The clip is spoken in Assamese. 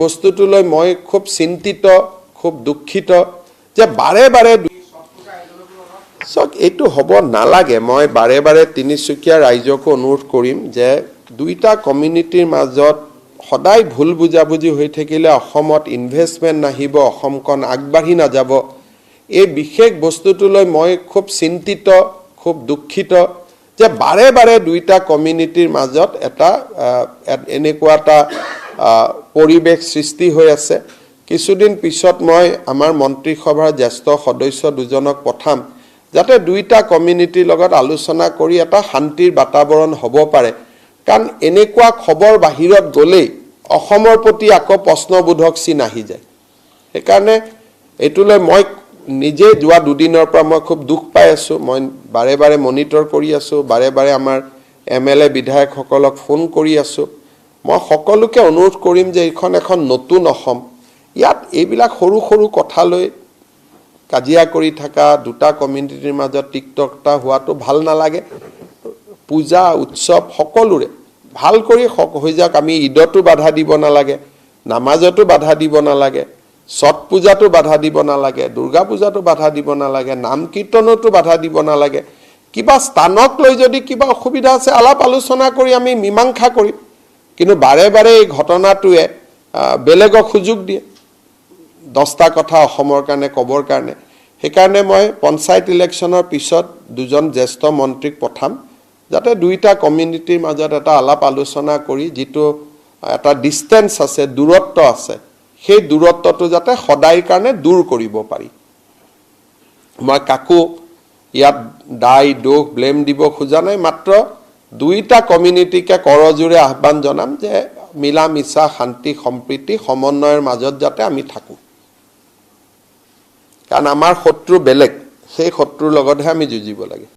বস্তুটোলৈ মই খুব চিন্তিত, খুব দুঃখিত যে বাৰে বাৰে এইটো হ'ব নালাগে। মই বাৰে বাৰে তিনিচুকীয়া ৰাইজকো অনুৰোধ কৰিম যে দুইটা কমিউনিটিৰ মাজত সদায় ভুল বুজাবুজি হৈ থাকিলে অসমত ইনভেষ্টমেণ্ট নাহিব, অসমখন আগবাঢ়ি নাযাব। এই বিশেষ বস্তুটোলৈ মই খুব চিন্তিত, খুব দুঃখিত যে বাৰে বাৰে দুইটা কমিউনিটিৰ মাজত এনেকুৱা এটা পৰিৱেশ সৃষ্টি হৈ আছে। কিছুদিন পিছত মই আমাৰ মন্ত্ৰীসভাৰ জ্যেষ্ঠ সদস্য দুজনক পঠাম যাতে দুইটা কমিউনিটিৰ লগত আলোচনা কৰি এটা শান্তিৰ বাতাবৰণ হ'ব পাৰে। কাৰণ এনেকুৱা খবৰ বাহিৰত গ'লেই অসমৰ প্ৰতি আকৌ প্ৰশ্নবোধক চিন আহি যায়। সেইকাৰণে এইটোলৈ মই নিজে যোৱা দুদিনৰ পৰা মই খুব দুখ পাই আছোঁ। মই বাৰে বাৰে মনিটৰ কৰি আছোঁ, বাৰে বাৰে আমাৰ MLA বিধায়কসকলক ফোন কৰি আছোঁ। মই সকলোকে অনুৰোধ কৰিম যে এইখন এখন নতুন অসম। ইয়াত এইবিলাক সৰু সৰু কথালৈ কাজিয়া কৰি থকা দুটা কমিউনিটিৰ মাজত তিক্ততা হোৱাটো ভাল নালাগে। পূজা উৎসৱ সকলোৰে ভাল কৰি হৈ যাওক। আমি ঈদতো বাধা দিব নালাগে, নামাজতো বাধা দিব নালাগে, ছট পূজাতো বাধা দিব নালাগে, দুৰ্গা পূজাতো বাধা দিব নালাগে, নাম কীৰ্তনতো বাধা দিব নালাগে। কিবা স্থানক লৈ যদি কিবা অসুবিধা আছে আলাপ আলোচনা কৰি আমি মীমাংসা কৰিম। কিন্তু বাৰে বাৰে এই ঘটনাটোৱে বেলেগক সুযোগ দিয়ে 10টা কথা অসমৰ কাৰণে ক'বৰ কাৰণে। সেইকাৰণে মই পঞ্চায়ত ইলেকশ্যনৰ পিছত দুজন জ্যেষ্ঠ মন্ত্ৰীক পঠাম যাতে দুইটা কমিউনিটিৰ মাজত এটা আলাপ আলোচনা কৰি যিটো এটা ডিষ্টেঞ্চ আছে, দূৰত্ব আছে, সেই দূৰত্বটো যাতে সদায়ৰ কাৰণে দূৰ কৰিব পাৰি। মই কাকো ইয়াত দায় দোষ ব্লেম দিব খোজা নাই, মাত্ৰ দুইটা কমিউনিটিকে কৰজোৰে আহ্বান জনাম যে মিলা মিছা শান্তি সম্প্ৰীতি সমন্বয়ৰ মাজত যাতে আমি থাকোঁ। কাৰণ আমাৰ শত্ৰু বেলেগ, সেই শত্ৰুৰ লগতহে আমি যুঁজিব লাগে।